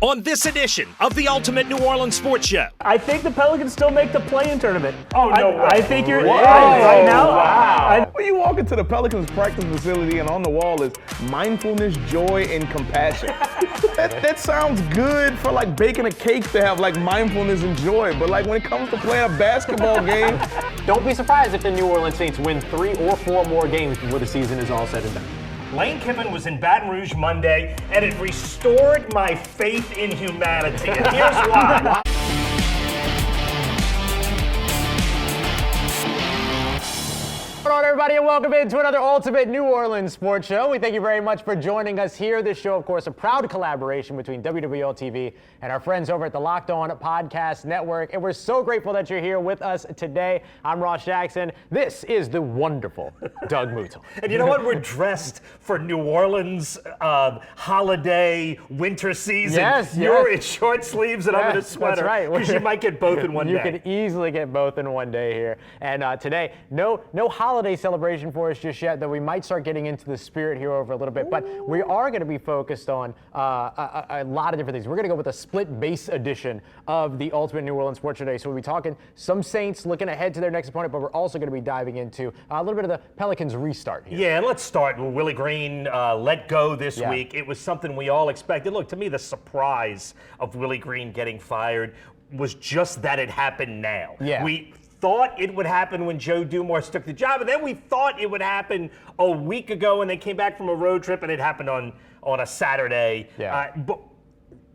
on this edition of the Ultimate New Orleans Sports Show. I think the Pelicans still make the play-in tournament. Oh, no way. I think you're right now. Wow. When you walk into the Pelicans practice facility and on the wall is mindfulness, joy, and compassion. that sounds good for like baking a cake to have like mindfulness and joy, but like when it comes to playing a basketball game. Don't be surprised if the New Orleans Saints win 3 or 4 more games before the season is all said and done. Lane Kiffin was in Baton Rouge Monday, and it restored my faith in humanity. And here's why. Hello, everybody, and welcome into another Ultimate New Orleans Sports Show. We thank you very much for joining us here. This show, of course, a proud collaboration between WWL TV and our friends over at the Locked On Podcast Network. And we're so grateful that you're here with us today. I'm Ross Jackson. This is the wonderful Doug Mouton. And you know what? We're dressed for New Orleans holiday winter season. Yes, You're in short sleeves and I'm in a sweater. That's right. Because you might get both in one day. You can easily get both in one day here. And today, no holiday celebration for us just yet, though we might start getting into the spirit here over a little bit. But we are going to be focused on a lot of different things. We're going to go with a split base edition of the Ultimate New Orleans Sports today. So we'll be talking some Saints looking ahead to their next opponent, but we're also going to be diving into a little bit of the Pelicans restart here. Yeah, and let's start with Willie Green let go this week. It was something we all expected. Look, to me, the surprise of Willie Green getting fired was just that it happened now. Yeah. We thought it would happen when Joe Dumars took the job, and then we thought it would happen a week ago when they came back from a road trip, and it happened on a Saturday. Yeah. But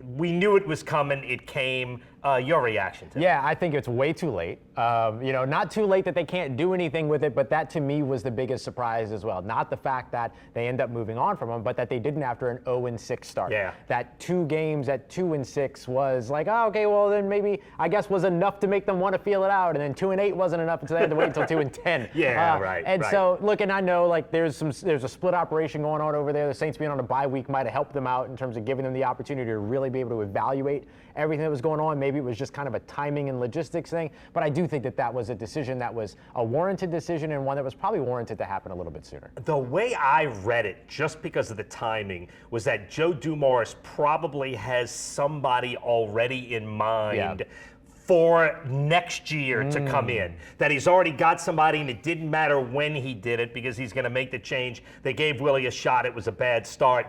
we knew it was coming. It came. Your reaction to it? Yeah, I think it's way too late. Not too late that they can't do anything with it, but that to me was the biggest surprise as well. Not the fact that they end up moving on from him, but that they didn't after an 0-6 start. Yeah. That 2 games at 2-6 was like, oh, okay, well then maybe I guess was enough to make them want to feel it out, and then 2-8 wasn't enough until they had to wait until 2-10. Yeah, right. And right. so look, and I know like there's a split operation going on over there. The Saints being on a bye week might have helped them out in terms of giving them the opportunity to really be able to evaluate everything that was going on. Maybe it was just kind of a timing and logistics thing, but I do think that was a decision that was a warranted decision and one that was probably warranted to happen a little bit sooner. The way I read it, just because of the timing, was that Joe Dumars probably has somebody already in mind for next year to come in. That he's already got somebody, and it didn't matter when he did it because he's going to make the change. They gave Willie a shot. It was a bad start.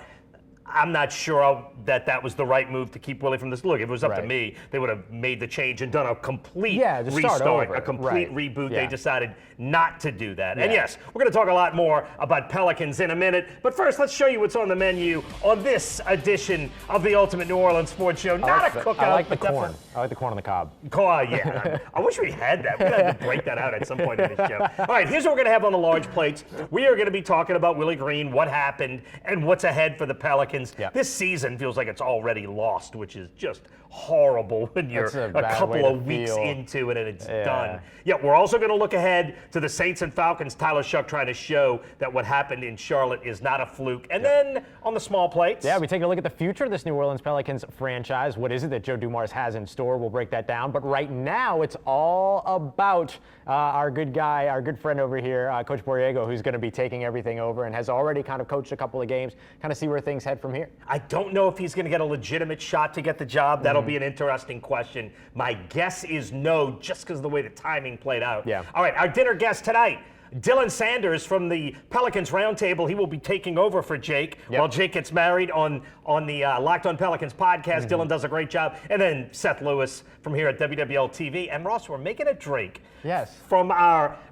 I'm not sure that was the right move to keep Willie from this. Look, if it was up to me, they would have made the change and done a complete restart, a complete reboot. They decided not to do that. And yes, we're going to talk a lot more about Pelicans in a minute. But first, let's show you what's on the menu on this edition of the Ultimate New Orleans Sports Show. Not a cookout. I like the corn. I like the corn on the cob. Yeah. I wish we had that. We had to break that out at some point in this show. All right, here's what we're going to have on the large plates. We are going to be talking about Willie Green, what happened, and what's ahead for the Pelicans. Yeah. This season feels like it's already lost, which is just horrible when you're a couple of weeks into it and it's done. Yeah, we're also going to look ahead to the Saints and Falcons. Tyler Shuck trying to show that what happened in Charlotte is not a fluke. And then on the small plates. Yeah, we take a look at the future of this New Orleans Pelicans franchise. What is it that Joe Dumars has in store? We'll break that down. But right now, it's all about our good guy, our good friend over here, Coach Borrego, who's going to be taking everything over and has already kind of coached a couple of games, kind of see where things head from here. I don't know if he's going to get a legitimate shot to get the job. That'll be an interesting question. My guess is no, just because of the way the timing played out. Yeah. All right, our dinner guest tonight, Dylan Sanders from the Pelicans Roundtable. He will be taking over for Jake while Jake gets married on the Locked On Pelicans podcast. Dylan does a great job. And then Seth Lewis from here at WWL TV. And Ross, we're making a drink. Yes.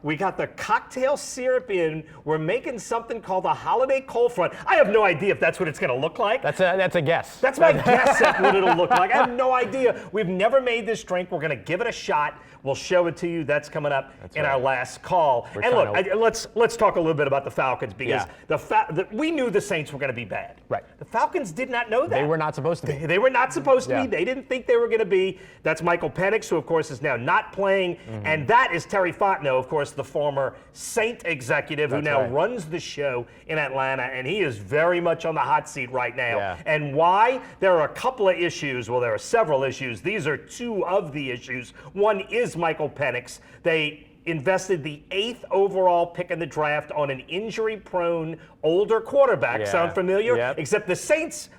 We got the cocktail syrup in. We're making something called a holiday cold front. I have no idea if that's what it's going to look like. That's a guess. That's my guess at what it'll look like. I have no idea. We've never made this drink. We're going to give it a shot. We'll show it to you. That's coming up in our last call. And look, let's talk a little bit about the Falcons because we knew the Saints were going to be bad. Right. The Falcons did not know that. They were not supposed to be. They were not supposed to be. They didn't think they were going to be. That's Michael Penix, who, of course, is now not playing. And that is Terry Fontenot, of course, the former Saint executive who now runs the show in Atlanta. And he is very much on the hot seat right now. Yeah. And why? There are a couple of issues. Well, there are several issues. These are two of the issues. One is Michael Penix. They invested the 8th overall pick in the draft on an injury-prone older quarterback. Sound familiar? Yep. Except the Saints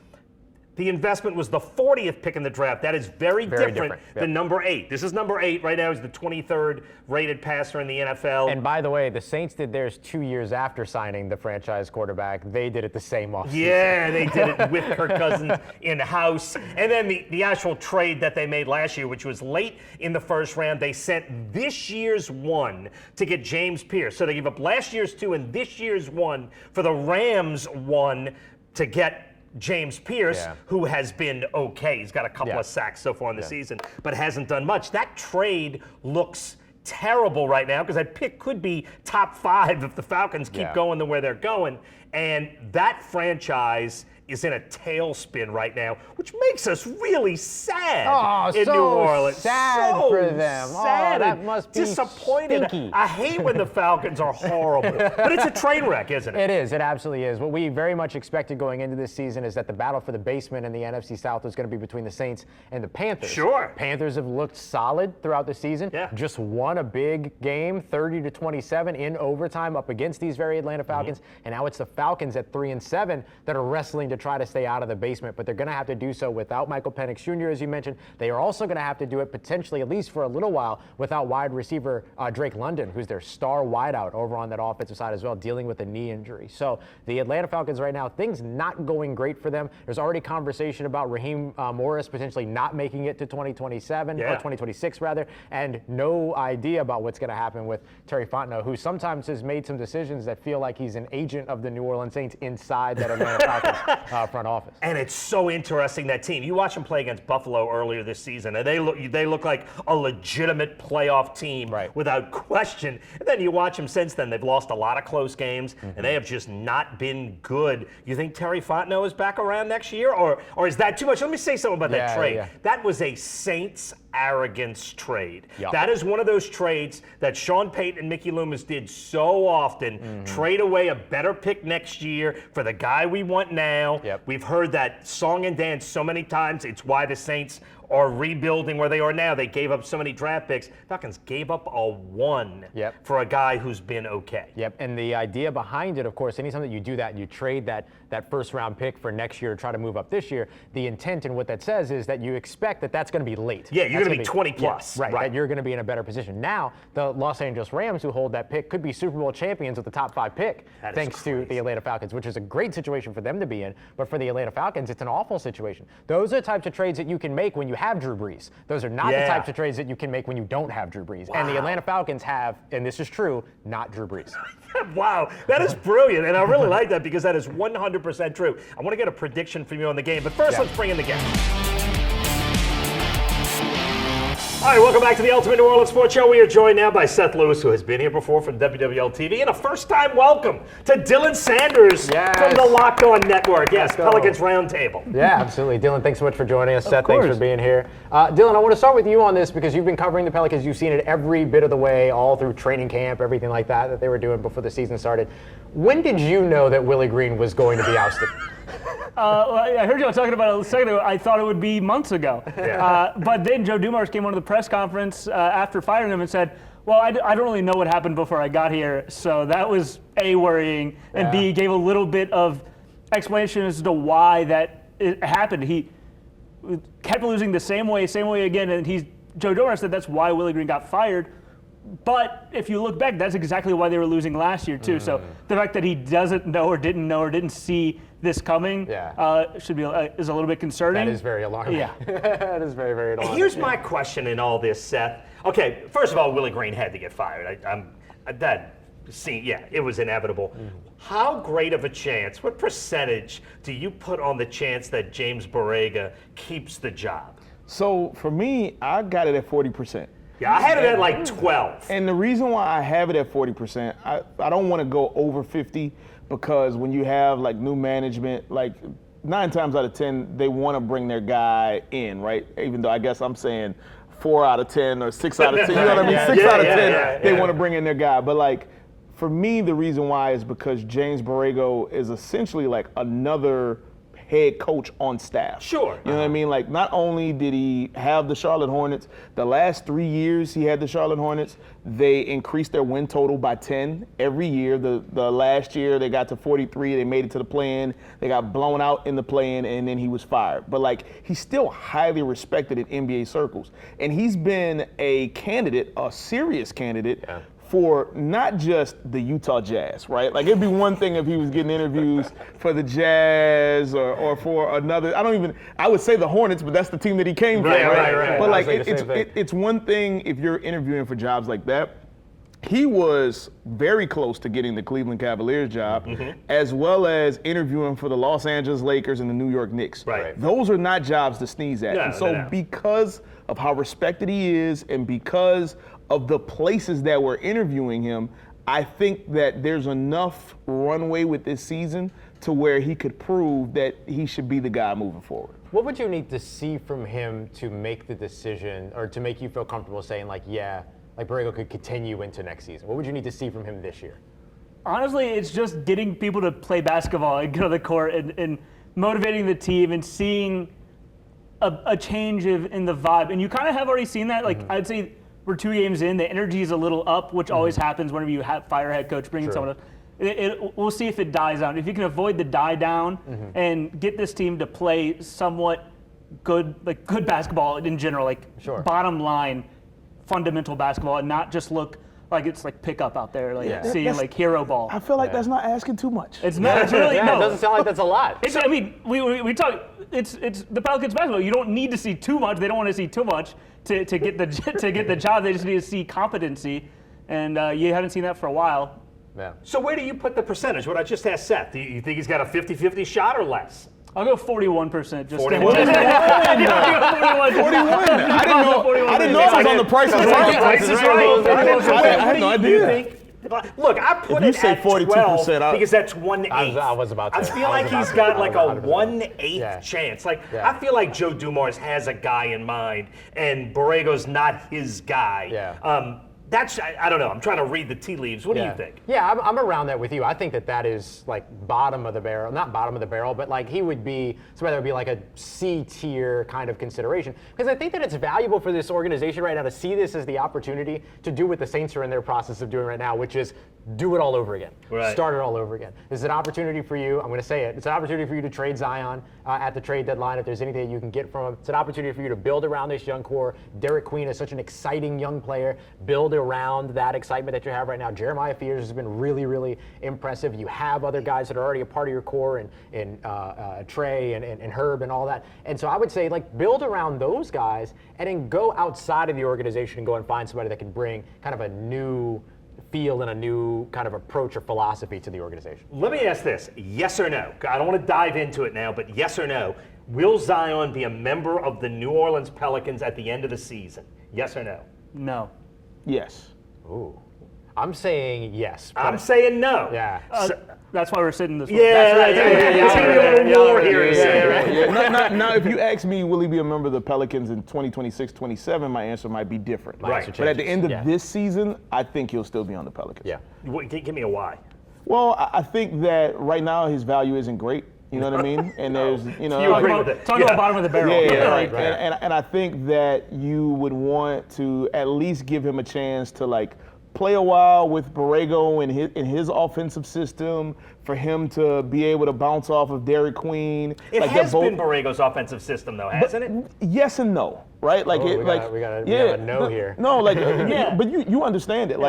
the investment was the 40th pick in the draft. That is very different than number 8. This is number 8 right now. He's the 23rd rated passer in the NFL. And by the way, the Saints did theirs 2 years after signing the franchise quarterback. They did it the same offseason. Yeah, they did it with Kirk Cousins in-house. And then the actual trade that they made last year, which was late in the first round, they sent this year's 1 to get James Pierce. So they gave up last year's 2 and this year's 1 for the Rams 1 to get James Pierce, who has been okay. He's got a couple of sacks so far in the season, but hasn't done much. That trade looks terrible right now because that pick could be top 5 if the Falcons keep going the way they're going. And that franchise is in a tailspin right now, which makes us really sad in New Orleans. Sad for them. Sad that must be disappointed. stinky. I hate when the Falcons are horrible, but it's a train wreck, isn't it? It is. It absolutely is. What we very much expected going into this season is that the battle for the basement in the NFC South was going to be between the Saints and the Panthers. Sure. Panthers have looked solid throughout the season. Yeah. Just won a big game, 30-27 in overtime up against these very Atlanta Falcons, and now it's the Falcons at 3-7 that are wrestling to try to stay out of the basement, but they're going to have to do so without Michael Penix Jr., as you mentioned. They are also going to have to do it potentially, at least for a little while, without wide receiver Drake London, who's their star wideout over on that offensive side as well, dealing with a knee injury. So the Atlanta Falcons right now, things not going great for them. There's already conversation about Raheem Morris potentially not making it to 2027, or 2026 rather, and no idea about what's going to happen with Terry Fontenot, who sometimes has made some decisions that feel like he's an agent of the New Orleans Saints inside that Atlanta Falcons front office. And it's so interesting, that team. You watch them play against Buffalo earlier this season, and they look like a legitimate playoff team without question. And then you watch them since then. They've lost a lot of close games, and they have just not been good. You think Terry Fontenot is back around next year, or is that too much? Let me say something about that trade. That was a Saints arrogance trade. That is one of those trades that Sean Payton and Mickey Loomis did so often. Trade away a better pick next year for the guy we want now. We've heard that song and dance so many times. It's why the Saints are rebuilding where they are now. They gave up so many draft picks. Falcons gave up a 1 for a guy who's been okay. And the idea behind it, of course, anytime that you do that, you trade that first round pick for next year to try to move up this year, the intent and what that says is that you expect that that's going to be late. Yeah, you're going to be 20 plus. Right, that you're going to be in a better position. Now, the Los Angeles Rams, who hold that pick, could be Super Bowl champions with the top 5 pick, thanks to the Atlanta Falcons, which is a great situation for them to be in. But for the Atlanta Falcons, it's an awful situation. Those are the types of trades that you can make when you have Drew Brees. Those are not the types of trades that you can make when you don't have Drew Brees. And the Atlanta Falcons have, and this is true, not Drew Brees. Wow, that is brilliant, and I really like that because that is 100% true. I want to get a prediction from you on the game, but first let's bring in the guest. All right, welcome back to the Ultimate New Orleans Sports Show. We are joined now by Seth Lewis, who has been here before from WWL TV, and a first-time welcome to Dylan Sanders from the Locked On Network. Yes, Pelicans Roundtable. Yeah, absolutely. Dylan, thanks so much for joining us. Seth, thanks for being here. Dylan, I want to start with you on this because you've been covering the Pelicans. You've seen it every bit of the way, all through training camp, everything like that they were doing before the season started. When did you know that Willie Green was going to be ousted? I heard you talking about it a second ago. I thought it would be months ago. But then Joe Dumars came on to the press conference after firing him and said, well, I don't really know what happened before I got here. So that was A, worrying, and B, gave a little bit of explanation as to why that it happened. He kept losing the same way again, and Joe Dumars said that's why Willie Green got fired. But if you look back, that's exactly why they were losing last year too. So the fact that he doesn't know or didn't see this coming should be is a little bit concerning. That is very alarming. Yeah, that is very, very alarming. Here's my question in all this, Seth. Okay, first of all, Willie Green had to get fired. It was inevitable. How great of a chance, what percentage do you put on the chance that James Borrega keeps the job? So for me, I got it at 40%. Yeah, I had it at like 12. And the reason why I have it at 40%, I don't want to go over 50 because when you have like new management, like 9 times out of 10, they want to bring their guy in, right? Even though I guess I'm saying 4 out of 10 or 6 out of 10, you know what I mean? 6 out of 10, they want to bring in their guy. But like, for me, the reason why is because James Borrego is essentially like another head coach on staff. Sure. You know what I mean? Like, not only did he have the Charlotte Hornets, the last 3 years he had the Charlotte Hornets, they increased their win total by 10 every year. The last year they got to 43, they made it to the play-in, they got blown out in the play-in, and then he was fired. But like, he's still highly respected in NBA circles. And he's been a candidate, a serious candidate, for not just the Utah Jazz, right? Like, it'd be one thing if he was getting interviews for the Jazz or for another, I would say the Hornets, but that's the team that he came from, right? But like, it's one thing if you're interviewing for jobs like that. He was very close to getting the Cleveland Cavaliers job, as well as interviewing for the Los Angeles Lakers and the New York Knicks. Right. Those are not jobs to sneeze at. And so because of how respected he is and because of the places that were interviewing him, I think that there's enough runway with this season to where he could prove that he should be the guy moving forward. What would you need to see from him to make the decision, or to make you feel comfortable saying, like, yeah, like Borrego could continue into next season? What would you need to see from him this year? Honestly, it's just getting people to play basketball and go to the court and motivating the team and seeing a change in the vibe. And you kind of have already seen that. Like, I'd say we're 2 games in, the energy is a little up, which always happens whenever you fire a head coach, bringing someone up. We'll see if it dies down. If you can avoid the die down and get this team to play somewhat good basketball in general, like bottom line, fundamental basketball, and not just look like it's like pickup out there, like seeing like hero ball. I feel like that's not asking too much. It's not. It's really no. It doesn't sound like that's a lot. I mean, we talk. It's the Pelicans basketball. You don't need to see too much. They don't want to see too much to get the job. They just need to see competency, and you haven't seen that for a while. Yeah. So where do you put the percentage? What I just asked Seth. Do you think he's got a 50-50 shot or less? I'll go 41%. Just 41. 41. I didn't know it was on the Price is Right. Price is Right. I had no idea. Look, I put If you it say at 42%, 12 because that's 1/8. I was about to. I feel like he's got like a 1/8 chance. Like, I feel like Joe Dumars has a guy in mind, and Borrego's not his guy. Yeah. I don't know. I'm trying to read the tea leaves. What do you think? Yeah, I'm around that with you. I think that is like bottom of the barrel, not bottom of the barrel, but like he would be, so whether it would be like a C tier kind of consideration. Because I think that it's valuable for this organization right now to see this as the opportunity to do what the Saints are in their process of doing right now, which is do it all over again. Right. Start it all over again. This is an opportunity for you, I'm going to say it, it's an opportunity for you to trade Zion at the trade deadline if there's anything you can get from him. It's an opportunity for you to build around this young core. Derek Queen is such an exciting young player. Build around that excitement that you have right now. Jeremiah Fears has been really, really impressive. You have other guys that are already a part of your core, and Trey and Herb and all that. And so I would say, like, build around those guys and then go outside of the organization and go and find somebody that can bring kind of a new feel and a new kind of approach or philosophy to the organization. Let me ask this, yes or no? I don't want to dive into it now, but yes or no? Will Zion be a member of the New Orleans Pelicans at the end of the season? Yes or no? No. Yes. Ooh. I'm saying yes. I'm saying no. Yeah. That's why we're sitting this way. Yeah. It's going to be a little war here in a second. Now, if you ask me, will he be a member of the Pelicans in 2026-27, my answer might be different. Right. But at the end of this season, I think he'll still be on the Pelicans. Yeah. Give me a why. Well, I think that right now his value isn't great. You know what I mean? And there's, You agree with it. Talk about bottom of the barrel. Right. And I think that you would want to at least give him a chance to, like, play a while with Borrego in his offensive system, for him to be able to bounce off of Derek Queen. It has been Borrego's offensive system, though, hasn't it? Yes and no, right? Like, we got a no here. No, like, but you understand it.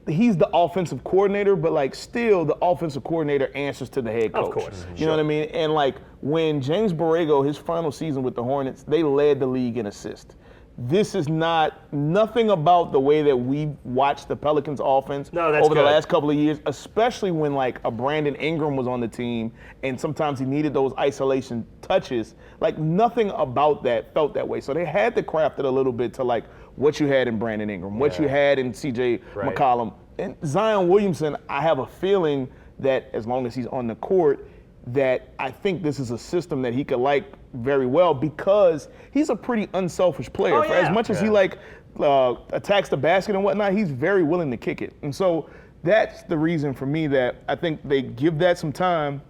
He's the offensive coordinator, but like still the offensive coordinator answers to the head coach. Of course. You know what I mean? And like when James Borrego, his final season with the Hornets, they led the league in assists. This is nothing about the way that we watched the Pelicans offense over the last couple of years, especially when like a Brandon Ingram was on the team and sometimes he needed those isolation touches. Like nothing about that felt that way. So they had to craft it a little bit to like what you had in Brandon Ingram, what you had in CJ McCollum. And Zion Williamson, I have a feeling that as long as he's on the court, that I think this is a system that he could like very well because he's a pretty unselfish player. For as much as he attacks the basket and whatnot, he's very willing to kick it. And so that's the reason for me that I think they give that some time.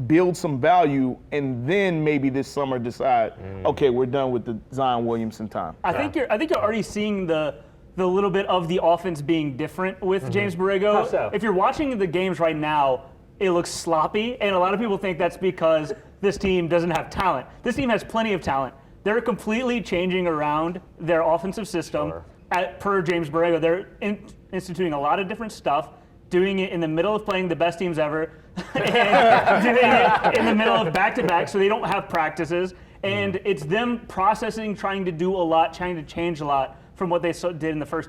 build some value, and then maybe this summer decide, okay, we're done with the Zion Williamson time. I think you're already seeing the little bit of the offense being different with James Borrego. How so? If you're watching the games right now, it looks sloppy, and a lot of people think that's because this team doesn't have talent. This team has plenty of talent. They're completely changing around their offensive system per James Borrego. They're instituting a lot of different stuff, doing it in the middle of playing the best teams ever, and doing it in the middle of back-to-back, so they don't have practices. And it's them processing, trying to do a lot, trying to change a lot from what they did in the first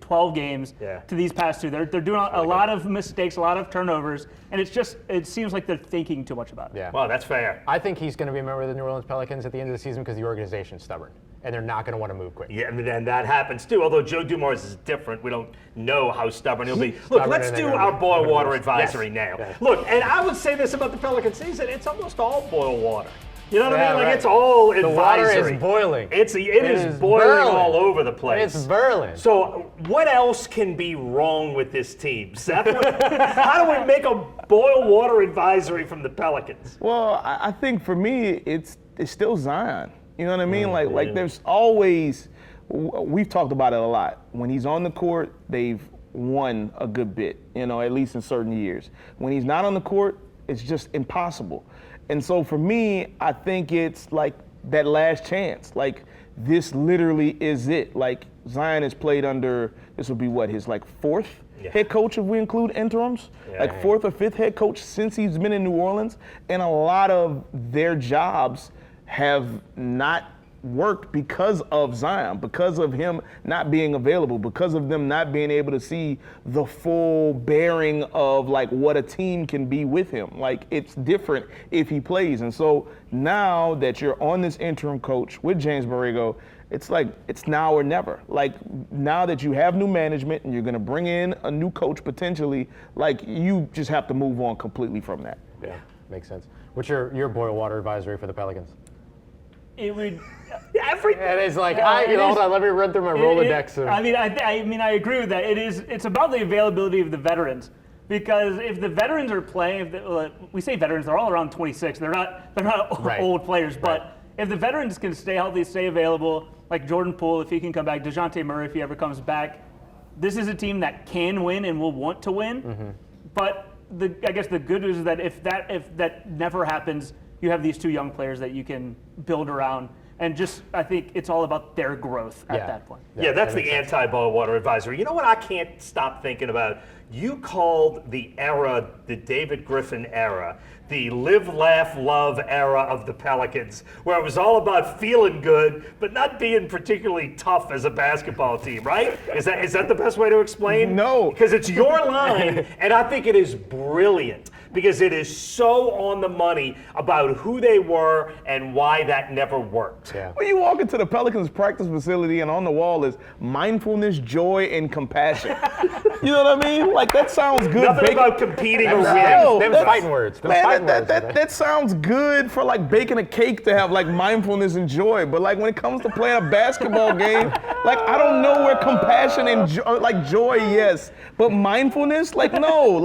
12 games to these past two. They're doing a lot of mistakes, a lot of turnovers, and it seems like they're thinking too much about it. Yeah. Well, that's fair. I think he's going to be a member of the New Orleans Pelicans at the end of the season because the organization's stubborn, and they're not going to want to move quick. Yeah, and that happens too. Although Joe Dumars is different, we don't know how stubborn he'll be. Look, let's do our boil water advisory now. Yes. Look, and I would say this about the Pelican season: it's almost all boil water. You know what I mean? Like right. It's all The advisory. water is boiling. It is boiling burling. all over the place. It's burling. So what else can be wrong with this team, Seth? How do we make a boil water advisory from the Pelicans? Well, I think for me, it's still Zion. You know what I mean? Like there's always, we've talked about it a lot. When he's on the court, they've won a good bit, at least in certain years. When he's not on the court, it's just impossible. And so for me, I think it's like that last chance. Like this literally is it. Like Zion has played under, this will be what, his fourth head coach if we include interims? Fourth or fifth head coach since he's been in New Orleans. And a lot of their jobs have not worked because of Zion, because of him not being available, because of them not being able to see the full bearing of what a team can be with him. It's different if he plays. And so now that you're on this interim coach with James Borrego, it's now or never. Now that you have new management and you're going to bring in a new coach potentially, you just have to move on completely from that. Yeah, makes sense. What's your boil water advisory for the Pelicans? It would. And it's hold on, let me run through my Rolodex. I agree with that. It's about the availability of the veterans, because if the veterans are playing, we say veterans, they're all around 26. They're not old players, but if the veterans can stay healthy, stay available, like Jordan Poole, if he can come back, DeJounte Murray, if he ever comes back, this is a team that can win and will want to win. Mm-hmm. But I guess the good news is that if that never happens, you have these two young players that you can build around. And I think it's all about their growth at that point. Yeah, that's the anti-boil water advisory. You know what I can't stop thinking about? You called the era the David Griffin era, the live, laugh, love era of the Pelicans, where it was all about feeling good, but not being particularly tough as a basketball team, right? Is that the best way to explain? No. Because it's your line, and I think it is brilliant, because it is so on the money about who they were and why that never worked. Yeah. When you walk into the Pelicans practice facility and on the wall is mindfulness, joy, and compassion. You know what I mean? That sounds good. Nothing about competing or winning. Them fighting words. That sounds good for baking a cake to have mindfulness and joy. But when it comes to playing a basketball game, I don't know where compassion and joy, yes. But mindfulness, no.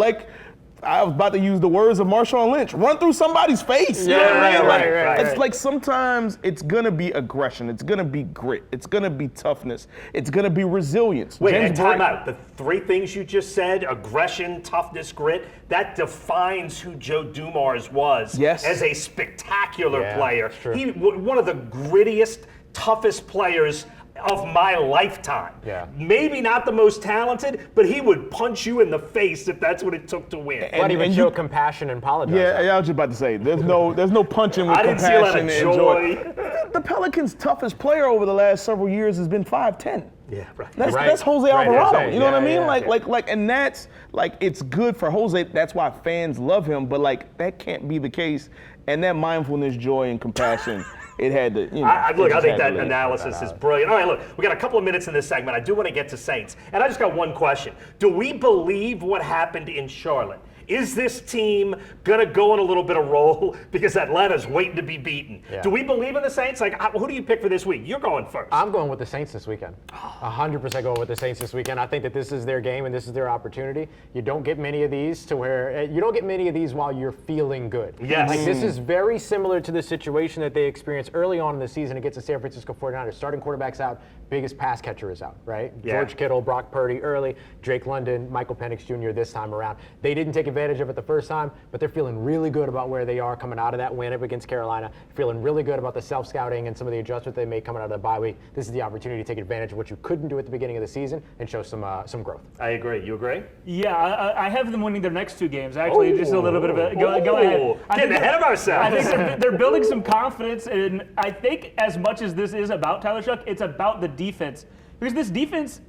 I was about to use the words of Marshawn Lynch. Run through somebody's face. You know what I mean? Right. It's sometimes it's gonna be aggression. It's gonna be grit. It's gonna be toughness. It's gonna be resilience. Wait, and time out. The three things you just said, aggression, toughness, grit, that defines who Joe Dumars was as a spectacular player. He one of the grittiest, toughest players of my lifetime. Yeah. Maybe not the most talented, but he would punch you in the face if that's what it took to win. But he would show compassion and apologize. Yeah, I was just about to say, there's no punching with I didn't see a lot compassion of and joy. The Pelicans' toughest player over the last several years has been 5'10". Yeah, right. That's Jose Alvarado. Jose. You know what I mean? Yeah. And that's it's good for Jose. That's why fans love him. But that can't be the case. And that mindfulness, joy, and compassion. It had to, I think that analysis is brilliant. All right, look, we got a couple of minutes in this segment. I do want to get to Saints. And I just got one question. Do we believe what happened in Charlotte? Is this team going to go on a little bit of roll because Atlanta's waiting to be beaten? Yeah. Do we believe in the Saints? Like, who do you pick for this week? You're going first. I'm going with the Saints this weekend. 100% going with the Saints this weekend. I think that this is their game and this is their opportunity. You don't get many of these while you're feeling good. Yes. Like, this is very similar to the situation that they experienced early on in the season against the San Francisco 49ers. Starting quarterback's out, biggest pass catcher is out, right? Yeah. George Kittle, Brock Purdy early, Drake London, Michael Penix Jr. this time around. They didn't take advantage of it the first time, but they're feeling really good about where they are coming out of that win up against Carolina, feeling really good about the self-scouting and some of the adjustments they made coming out of the bye week. This is the opportunity to take advantage of what you couldn't do at the beginning of the season and show some growth. I agree. You agree? Yeah, I have them winning their next 2 games. Actually, just a little bit of a go ahead. Getting ahead of ourselves. I think they're building some confidence, and I think as much as this is about Tyler Shuck, it's about the defense, because this defense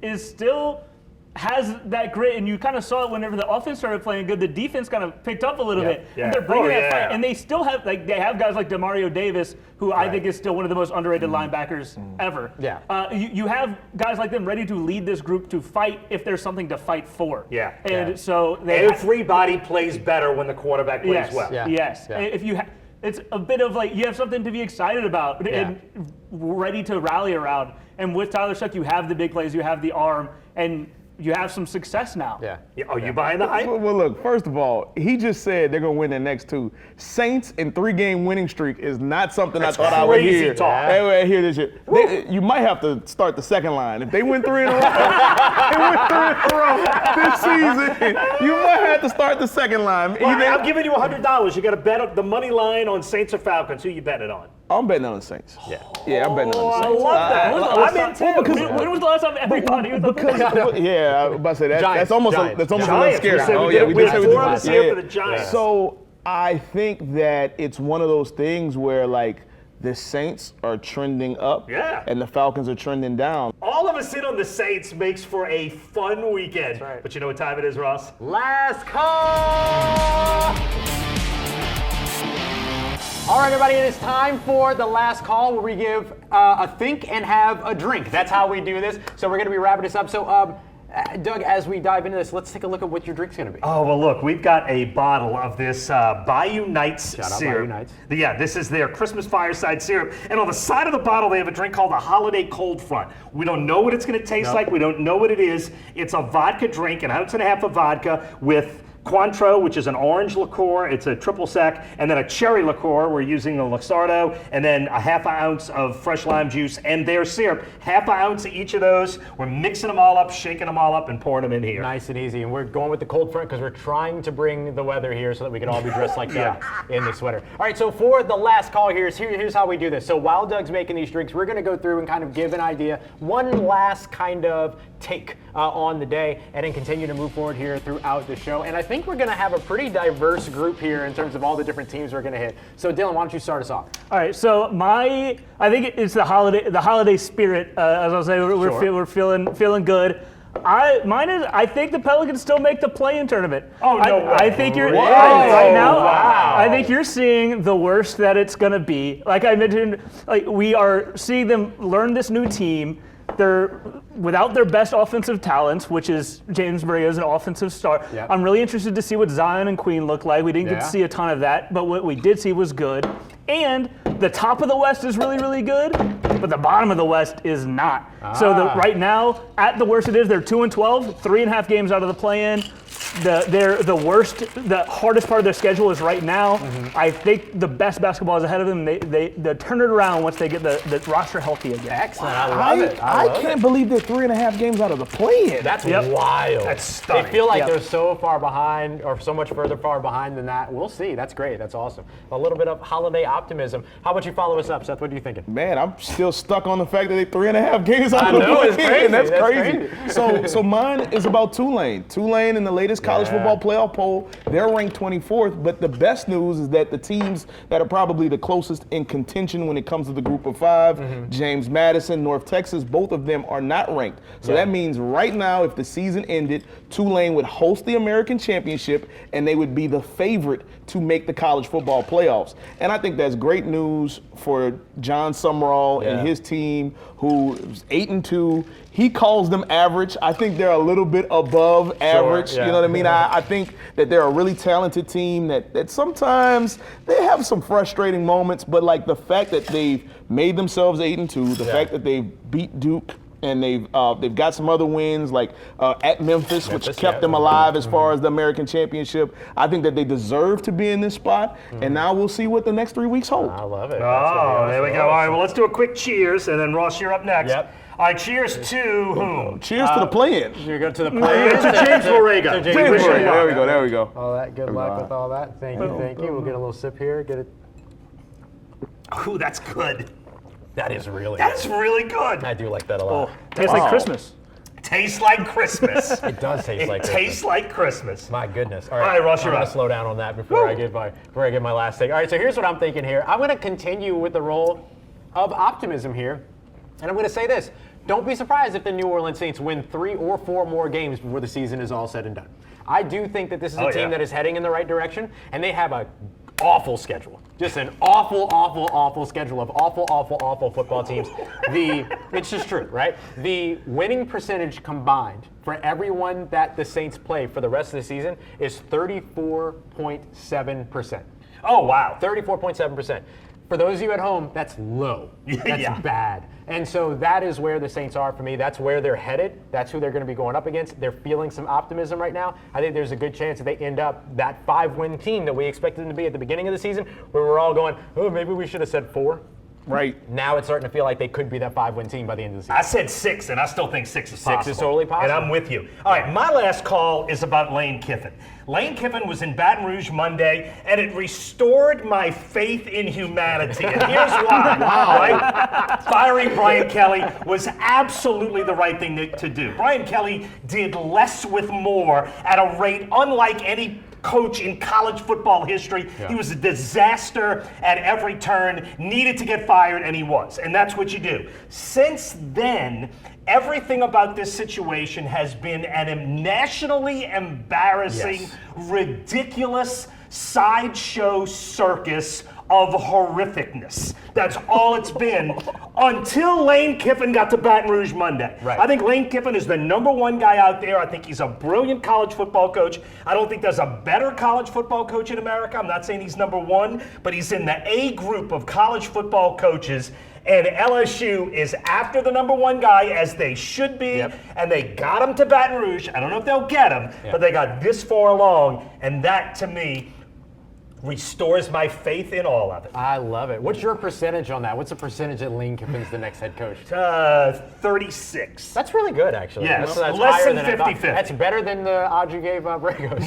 has that grit, and you kind of saw it whenever the offense started playing good. The defense kind of picked up a little bit, Yeah. and they're bringing that Yeah. fight. And they still have they have guys like Demario Davis, who I think is still one of the most underrated linebackers ever. Yeah. You have guys like them ready to lead this group to fight if there's something to fight for. Yeah. And so Everybody plays better when the quarterback plays yes, well. Yeah. yes. Yeah. If you it's a bit of like you have something to be excited about and ready to rally around. And with Tyler Shuck, you have the big plays, you have the arm, and you have some success now. Yeah. Are you buying the hype? Well, look, first of all, he just said they're going to win their next 2. Saints in 3-game winning streak is not something That's I thought I would crazy hear. talk. I would hear this shit. You might have to start the second line. If they win 3 in a row, this season, you might have to start the second line. Well, I'm giving you $100. You got to bet up the money line on Saints or Falcons. Who you betting on? I'm betting on the Saints. Yeah, I'm betting on the I Saints. love that. I'm in too. When was the last time everybody was Yeah, I was about to say that. Giants, That's almost Giants. a little Giants. scary. We said Oh we yeah, did- we we did had say we 4 did. this year for the Giants. So I think that it's one of those things where like the Saints are trending up, and the Falcons are trending down. All of us in on the Saints makes for a fun weekend. That's right. But you know what time it is, Ross? Last call! All right, everybody, it is time for the last call where we give a think and have a drink. That's how we do this. So we're going to be wrapping this up. So, Doug, as we dive into this, let's take a look at what your drink's going to be. Oh, well, look, we've got a bottle of this Bayou Nights Shout out syrup. Bayou Nights. Yeah, this is their Christmas fireside syrup. And on the side of the bottle, they have a drink called the Holiday Cold Front. We don't know what it's going to taste like. We don't know what it is. It's a vodka drink, an ounce and a half of vodka with Cointreau, which is an orange liqueur. It's a triple sec, and then a cherry liqueur. We're using the Luxardo, and then a half an ounce of fresh lime juice and their syrup. Half an ounce of each of those. We're mixing them all up, shaking them all up, and pouring them in here. Nice and easy. And we're going with the cold front because we're trying to bring the weather here so that we can all be dressed like Doug in the sweater. All right, so for the last call here's how we do this. So while Doug's making these drinks, we're going to go through and kind of give an idea, one last kind of take on the day, and then continue to move forward here throughout the show. And I think we're going to have a pretty diverse group here in terms of all the different teams we're going to hit. So Dylan, why don't you start us off? All right, so I think it's the holiday spirit. As I was saying, we're feeling good. I think the Pelicans still make the play-in tournament. Oh, no way. I think you're Whoa. right now. Wow. I think you're seeing the worst that it's going to be. Like I mentioned, like we are seeing them learn this new team. They're without their best offensive talents, which is James Murray as an offensive star. Yep. I'm really interested to see what Zion and Queen look like. We didn't get to see a ton of that, but what we did see was good. And the top of the West is really, really good, but the bottom of the West is not. So right now, at the worst it is, they're 2-12, 3.5 games out of the play-in. The hardest part of their schedule is right now. I think the best basketball is ahead of them. They turn it around once they get the roster healthy again. Excellent. I love it. I can't believe they're 3.5 games out of the play-in. That's wild. That's stunning. They feel like they're so far behind, or so much further far behind than that. We'll see. That's great. That's awesome. A little bit of holiday optimism. How about you follow us up, Seth? What are you thinking? Man, I'm still stuck on the fact that they 3.5 games out of the know, it's play-in. crazy. That's That's crazy. So mine is about Tulane. Tulane in the latest college football playoff poll, they're ranked 24th, but the best news is that the teams that are probably the closest in contention when it comes to the group of 5, James Madison, North Texas, both of them are not ranked. So that means right now, if the season ended, Tulane would host the American Championship and they would be the favorite to make the college football playoffs. And I think that's great news for John Summerall and his team, who is 8-2. He calls them average. I think they're a little bit above average. You know know what I mean? I think that they're a really talented team that sometimes they have some frustrating moments, but like the fact that they've made themselves 8-2, the fact that they've beat Duke, and they've got some other wins like at Memphis, which kept them alive as far as the American Championship. I think that they deserve to be in this spot, and now we'll see what the next 3 weeks hold. I love it. Oh, there we go. All right, well, let's do a quick cheers, and then Ross, you're up next. Yep. All right, cheers to whom? Cheers to the play-in. You go to the play. To James Borrega. James Borrega. There we go. All that. Good luck with all that. Thank you. We'll get a little sip here. Get it. Ooh, that's good. That is really. That's really good. I do like that a lot. Tastes like Christmas. Tastes like Christmas. It does taste like It tastes like Christmas. My goodness. All right, Ross, I'm you're gonna up. slow down on that before I give my last take. All right, so here's what I'm thinking here. I'm gonna continue with the role of optimism here, and I'm gonna say this: don't be surprised if the New Orleans Saints win 3 or 4 more games before the season is all said and done. I do think that this is a team that is heading in the right direction, and they have a awful schedule. Just an awful schedule of awful football teams. It's just true, right? The winning percentage combined for everyone that the Saints play for the rest of the season is 34.7%. Oh, wow. 34.7%. For those of you at home, that's low. That's bad. And so that is where the Saints are for me. That's where they're headed. That's who they're going to be going up against. They're feeling some optimism right now. I think there's a good chance that they end up that 5-win team that we expected them to be at the beginning of the season, where we're all going, oh, maybe we should have said 4. Right. Now it's starting to feel like they could be that 5-win team by the end of the season. I said 6, and I still think 6 is possible. 6 is totally possible. And I'm with you. All right, my last call is about Lane Kiffin. Lane Kiffin was in Baton Rouge Monday, and it restored my faith in humanity. And here's why. Right? Firing Brian Kelly was absolutely the right thing to do. Brian Kelly did less with more at a rate unlike any coach in college football history. He was a disaster at every turn, needed to get fired, and he was. And that's what you do. Since then, everything about this situation has been an nationally embarrassing, ridiculous sideshow circus of horrificness. That's all it's been until Lane Kiffin got to Baton Rouge Monday. Right. I think Lane Kiffin is the #1 guy out there. I think he's a brilliant college football coach. I don't think there's a better college football coach in America. I'm not saying he's #1, but he's in the A group of college football coaches. And LSU is after the #1 guy, as they should be, and they got him to Baton Rouge. I don't know if they'll get him, but they got this far along, and that, to me, restores my faith in all of it. I love it. What's your percentage on that? What's the percentage that Lane Kiffin's the next head coach? 36. That's really good, actually. Yes, that's less higher than I thought. 50-50. That's better than the odds you gave Brego.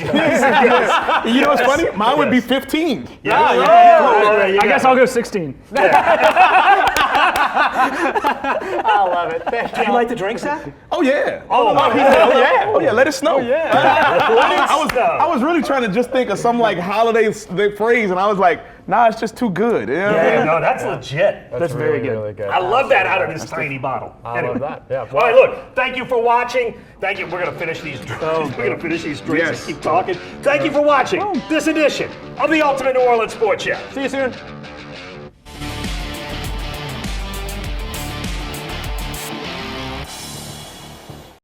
You know what's funny? Mine would be 15. I guess I'll go 16. I love it. Thank Do you like the drinks, Zach? Oh yeah. Oh, Oh yeah. Let it snow. I I was really trying to just think of some like holiday phrase, and I was like, nah, it's just too good. You know what I mean? no, that's legit. That's very good. Really good. I love that out of this tiny bottle. I love that. Yeah. All right, look. Thank you for watching. Thank you. We're gonna finish these drinks. We're gonna finish these drinks and keep talking. Thank you for watching this edition of the Ultimate New Orleans Sports Show. See you soon.